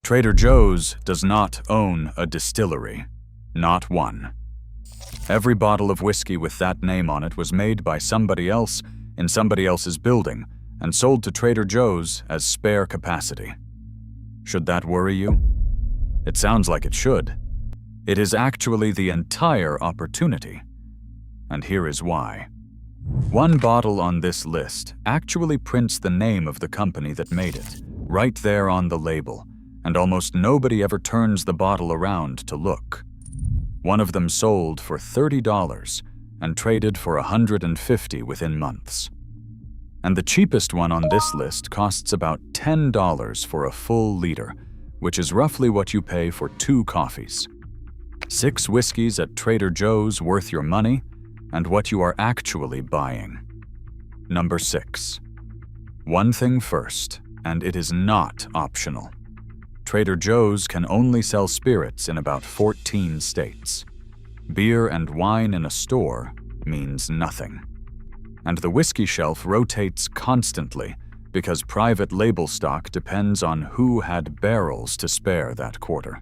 Trader Joe's does not own a distillery. Not one. Every bottle of whiskey with that name on it was made by somebody else in somebody else's building and sold to Trader Joe's as spare capacity. Should that worry you? It sounds like it should. It is actually the entire opportunity. And here is why. One bottle on this list actually prints the name of the company that made it, right there on the label, and almost nobody ever turns the bottle around to look. One of them sold for $30 and traded for $150 within months. And the cheapest one on this list costs about $10 for a full liter, which is roughly what you pay for 2 coffees. 6 whiskeys at Trader Joe's worth your money and what you are actually buying. Number 6. One thing first, and it is not optional. Trader Joe's can only sell spirits in about 14 states. Beer and wine in a store means nothing. And the whiskey shelf rotates constantly because private label stock depends on who had barrels to spare that quarter.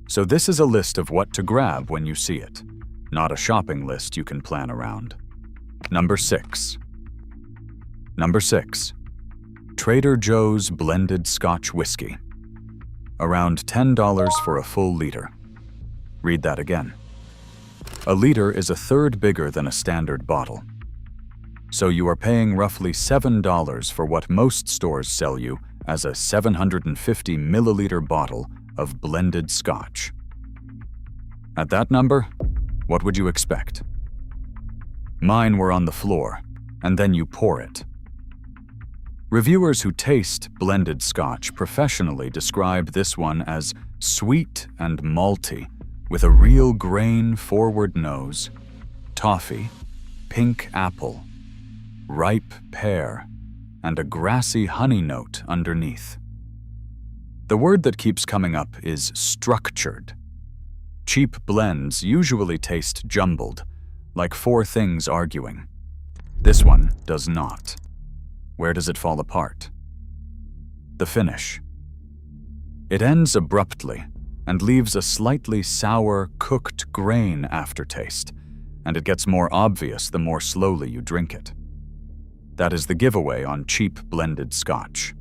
So this is a list of what to grab when you see it, not a shopping list you can plan around. Number 6. Number 6. Trader Joe's blended Scotch whiskey. Around $10 for a full liter. Read that again. A liter is a third bigger than a standard bottle. So you are paying roughly $7 for what most stores sell you as a 750 milliliter bottle of blended Scotch. At that number, what would you expect? Mine were on the floor, and then you pour it. Reviewers who taste blended Scotch professionally describe this one as sweet and malty, with a real grain-forward nose, toffee, pink apple, ripe pear, and a grassy honey note underneath. The word that keeps coming up is structured. Cheap blends usually taste jumbled, like 4 things arguing. This one does not. Where does it fall apart? The finish. It ends abruptly and leaves a slightly sour, cooked grain aftertaste, and it gets more obvious the more slowly you drink it. That is the giveaway on cheap blended Scotch.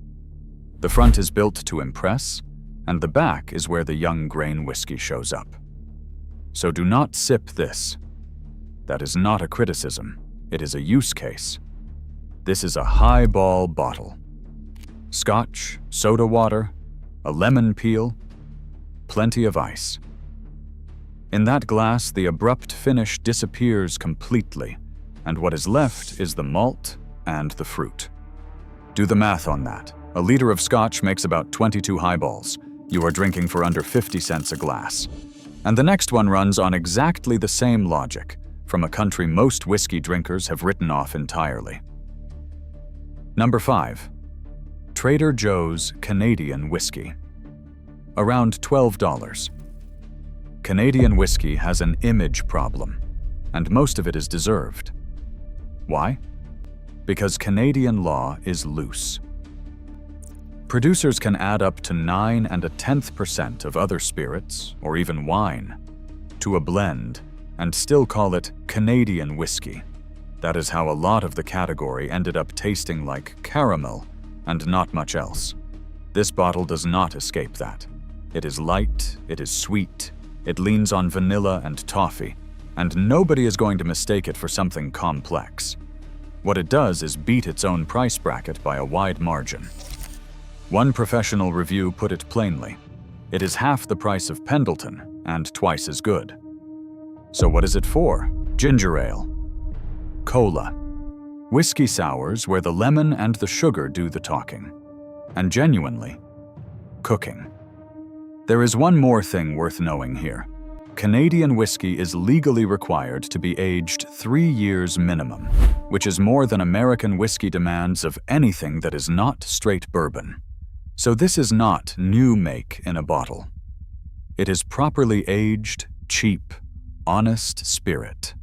The front is built to impress, and the back is where the young grain whiskey shows up. So do not sip this. That is not a criticism, it is a use case. This is a highball bottle. Scotch, soda water, a lemon peel, plenty of ice. In that glass, the abrupt finish disappears completely, and what is left is the malt and the fruit. Do the math on that. A liter of Scotch makes about 22 highballs. You are drinking for under 50 cents a glass. And the next one runs on exactly the same logic, from a country most whiskey drinkers have written off entirely. Number 5. Trader Joe's Canadian whiskey. Around $12. Canadian whiskey has an image problem, and most of it is deserved. Why? Because Canadian law is loose. Producers can add up to 9 1/10% of other spirits, or even wine, to a blend and still call it Canadian whiskey. That is how a lot of the category ended up tasting like caramel and not much else. This bottle does not escape that. It is light, it is sweet, it leans on vanilla and toffee, and nobody is going to mistake it for something complex. What it does is beat its own price bracket by a wide margin. One professional review put it plainly: it is half the price of Pendleton and twice as good. So what is it for? Ginger ale. Cola. Whiskey sours where the lemon and the sugar do the talking. And genuinely, cooking. There is one more thing worth knowing here. Canadian whiskey is legally required to be aged 3 years minimum, which is more than American whiskey demands of anything that is not straight bourbon. So this is not new make in a bottle. It is properly aged, cheap, honest spirit.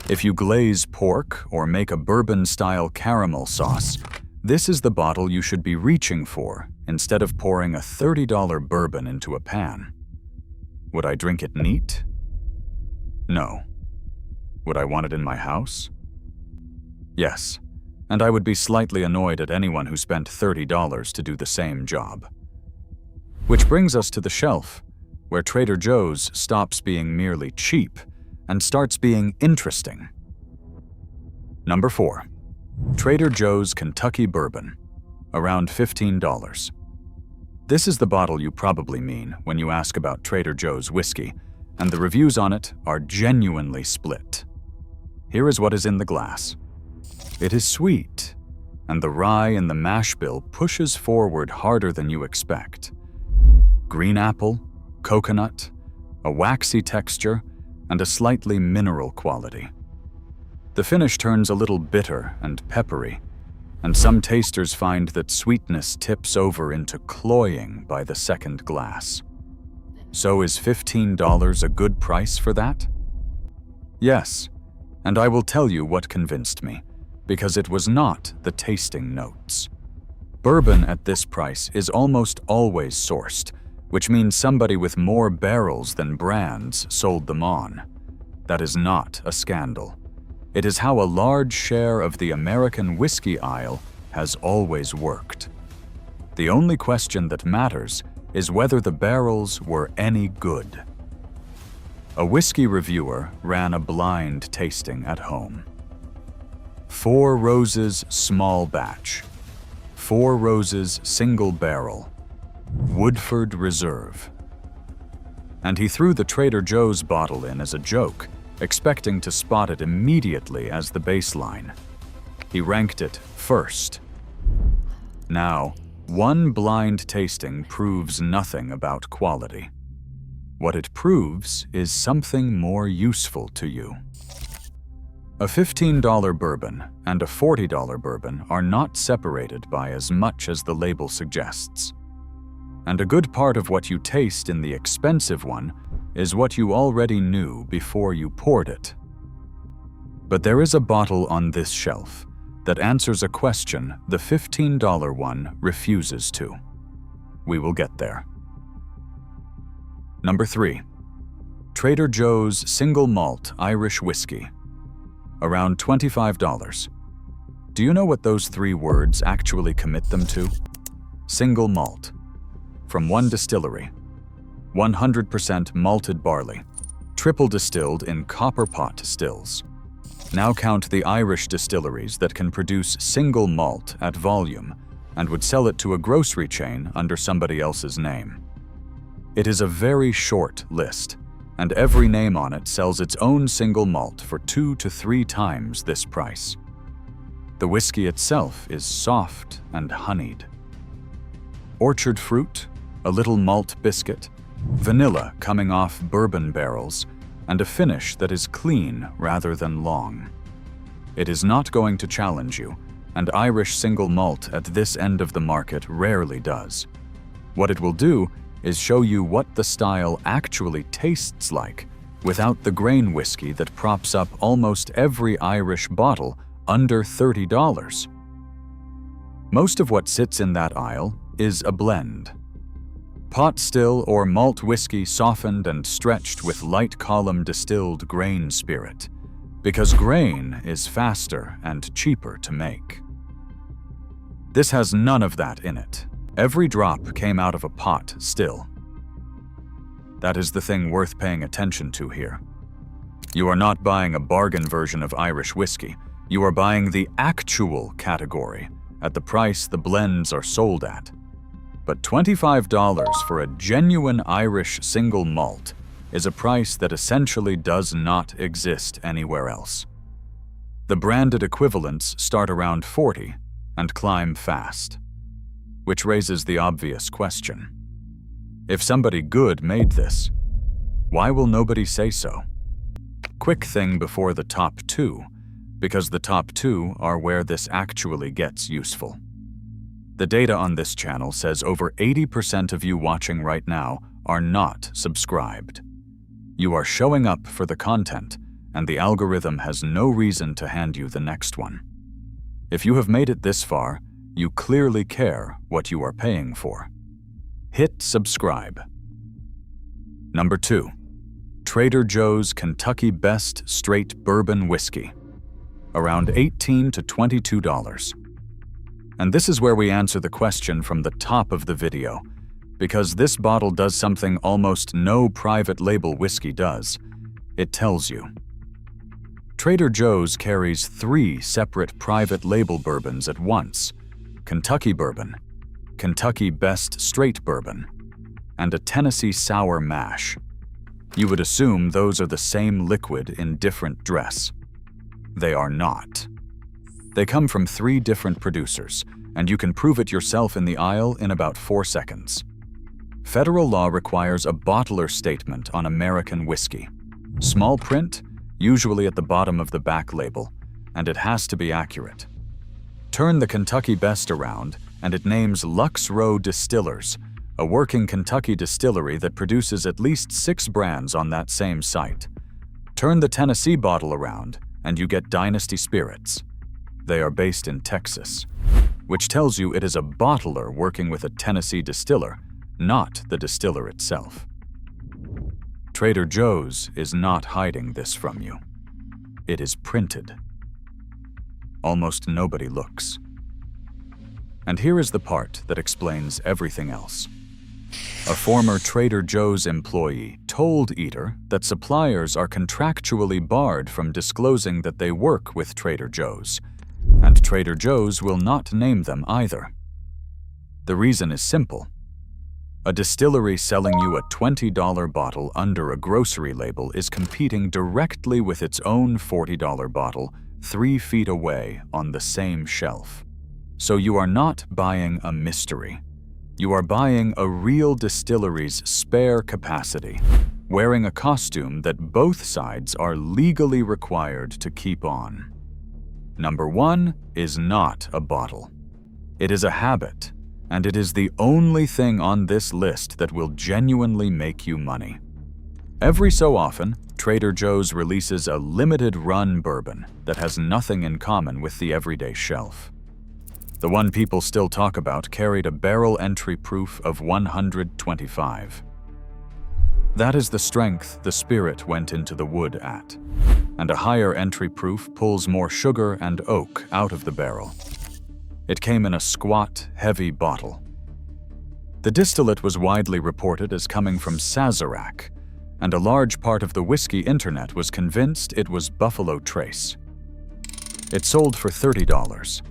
If you glaze pork or make a bourbon-style caramel sauce, this is the bottle you should be reaching for instead of pouring a $30 bourbon into a pan. Would I drink it neat? No. Would I want it in my house? Yes, and I would be slightly annoyed at anyone who spent $30 to do the same job. Which brings us to the shelf, where Trader Joe's stops being merely cheap and starts being interesting. Number 4. Trader Joe's Kentucky Bourbon, around $15. This is the bottle you probably mean when you ask about Trader Joe's whiskey, and the reviews on it are genuinely split. Here is what is in the glass. It is sweet, and the rye in the mash bill pushes forward harder than you expect. Green apple, coconut, a waxy texture, and a slightly mineral quality. The finish turns a little bitter and peppery, and some tasters find that sweetness tips over into cloying by the second glass. So is $15 a good price for that? Yes, and I will tell you what convinced me, because it was not the tasting notes. Bourbon at this price is almost always sourced, which means somebody with more barrels than brands sold them on. That is not a scandal. It is how a large share of the American whiskey aisle has always worked. The only question that matters is whether the barrels were any good. A whiskey reviewer ran a blind tasting at home. 4 Roses small batch, 4 Roses single barrel, Woodford Reserve. And he threw the Trader Joe's bottle in as a joke, expecting to spot it immediately as the baseline. He ranked it first. Now, one blind tasting proves nothing about quality. What it proves is something more useful to you. A $15 bourbon and a $40 bourbon are not separated by as much as the label suggests. And a good part of what you taste in the expensive one is what you already knew before you poured it. But there is a bottle on this shelf that answers a question the $15 one refuses to. We will get there. Number 3. Trader Joe's Single Malt Irish Whiskey, around $25. Do you know what those 3 words actually commit them to? Single malt. From one distillery. 100% malted barley. Triple distilled in copper pot stills. Now count the Irish distilleries that can produce single malt at volume and would sell it to a grocery chain under somebody else's name. It is a very short list, and every name on it sells its own single malt for 2 to 3 times this price. The whiskey itself is soft and honeyed. Orchard fruit, a little malt biscuit, vanilla coming off bourbon barrels, and a finish that is clean rather than long. It is not going to challenge you, and Irish single malt at this end of the market rarely does. What it will do is show you what the style actually tastes like without the grain whiskey that props up almost every Irish bottle under $30. Most of what sits in that aisle is a blend. Pot still or malt whiskey softened and stretched with light column distilled grain spirit, because grain is faster and cheaper to make. This has none of that in it. Every drop came out of a pot still. That is the thing worth paying attention to here. You are not buying a bargain version of Irish whiskey. You are buying the actual category at the price the blends are sold at. But $25 for a genuine Irish single malt is a price that essentially does not exist anywhere else. The branded equivalents start around $40 and climb fast. Which raises the obvious question. If somebody good made this, why will nobody say so? Quick thing before the top 2, because the top 2 are where this actually gets useful. The data on this channel says over 80% of you watching right now are not subscribed. You are showing up for the content, and the algorithm has no reason to hand you the next one. If you have made it this far, you clearly care what you are paying for. Hit subscribe. Number 2. Trader Joe's Kentucky Best Straight Bourbon Whiskey. Around $18 to $22. And this is where we answer the question from the top of the video, because this bottle does something almost no private label whiskey does. It tells you. Trader Joe's carries 3 separate private label bourbons at once: Kentucky Bourbon, Kentucky Best Straight Bourbon, and a Tennessee Sour Mash. You would assume those are the same liquid in different dress. They are not. They come from 3 different producers, and you can prove it yourself in the aisle in about 4 seconds. Federal law requires a bottler statement on American whiskey. Small print, usually at the bottom of the back label, and it has to be accurate. Turn the Kentucky Best around, and it names Lux Row Distillers, a working Kentucky distillery that produces at least 6 brands on that same site. Turn the Tennessee bottle around, and you get Dynasty Spirits. They are based in Texas, which tells you it is a bottler working with a Tennessee distiller, not the distiller itself. Trader Joe's is not hiding this from you. It is printed. Almost nobody looks. And here is the part that explains everything else. A former Trader Joe's employee told Eater that suppliers are contractually barred from disclosing that they work with Trader Joe's, and Trader Joe's will not name them either. The reason is simple. A distillery selling you a $20 bottle under a grocery label is competing directly with its own $40 bottle 3 feet away on the same shelf. So you are not buying a mystery. You are buying a real distillery's spare capacity, wearing a costume that both sides are legally required to keep on. Number 1 is not a bottle. It is a habit, and it is the only thing on this list that will genuinely make you money. Every so often, Trader Joe's releases a limited run bourbon that has nothing in common with the everyday shelf. The one people still talk about carried a barrel entry proof of 125. That is the strength the spirit went into the wood at, and a higher entry proof pulls more sugar and oak out of the barrel. It came in a squat, heavy bottle. The distillate was widely reported as coming from Sazerac, and a large part of the whiskey internet was convinced it was Buffalo Trace. It sold for $30.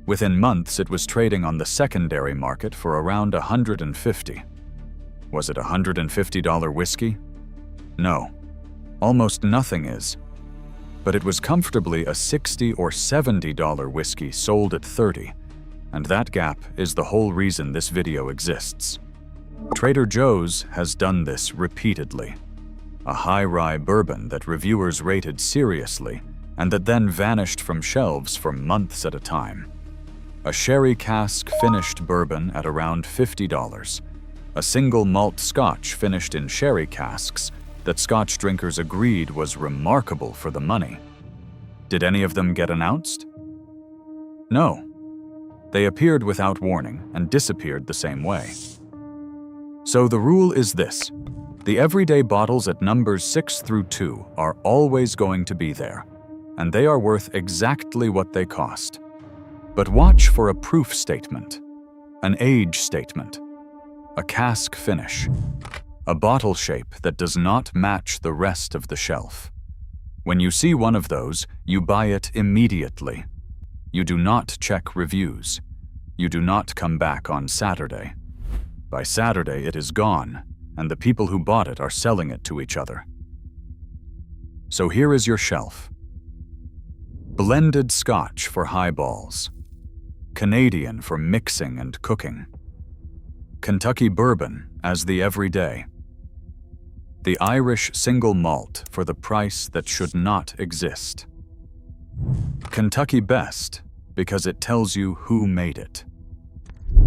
Within months, it was trading on the secondary market for around $150. Was it $150 whiskey? No, almost nothing is. But it was comfortably a $60 or $70 whiskey sold at $30, and that gap is the whole reason this video exists. Trader Joe's has done this repeatedly. A high rye bourbon that reviewers rated seriously and that then vanished from shelves for months at a time. A sherry cask finished bourbon at around $50. A single malt scotch finished in sherry casks that Scotch drinkers agreed was remarkable for the money. Did any of them get announced? No. They appeared without warning and disappeared the same way. So the rule is this: the everyday bottles at numbers 6 through 2 are always going to be there, and they are worth exactly what they cost. But watch for a proof statement, an age statement, a cask finish, a bottle shape that does not match the rest of the shelf. When you see one of those, you buy it immediately. You do not check reviews. You do not come back on Saturday. By Saturday, it is gone, and the people who bought it are selling it to each other. So here is your shelf. Blended Scotch for highballs. Canadian for mixing and cooking. Kentucky Bourbon as the everyday. The Irish single malt for the price that should not exist. Kentucky Best because it tells you who made it.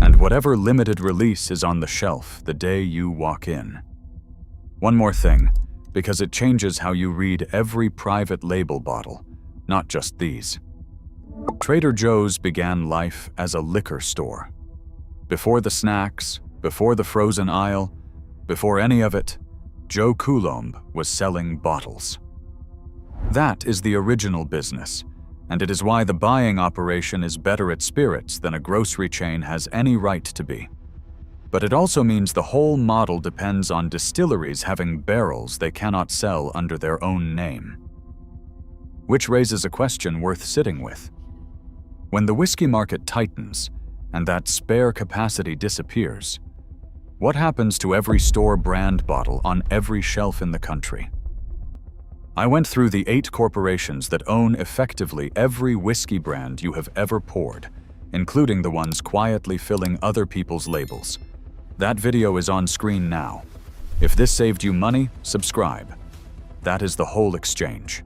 And whatever limited release is on the shelf the day you walk in. One more thing, because it changes how you read every private label bottle, not just these. Trader Joe's began life as a liquor store. Before the snacks, before the frozen aisle, before any of it, Joe Coulombe was selling bottles. That is the original business, and it is why the buying operation is better at spirits than a grocery chain has any right to be. But it also means the whole model depends on distilleries having barrels they cannot sell under their own name. Which raises a question worth sitting with. When the whiskey market tightens and that spare capacity disappears, what happens to every store brand bottle on every shelf in the country? I went through the 8 corporations that own effectively every whiskey brand you have ever poured, including the ones quietly filling other people's labels. That video is on screen now. If this saved you money, subscribe. That is the whole exchange.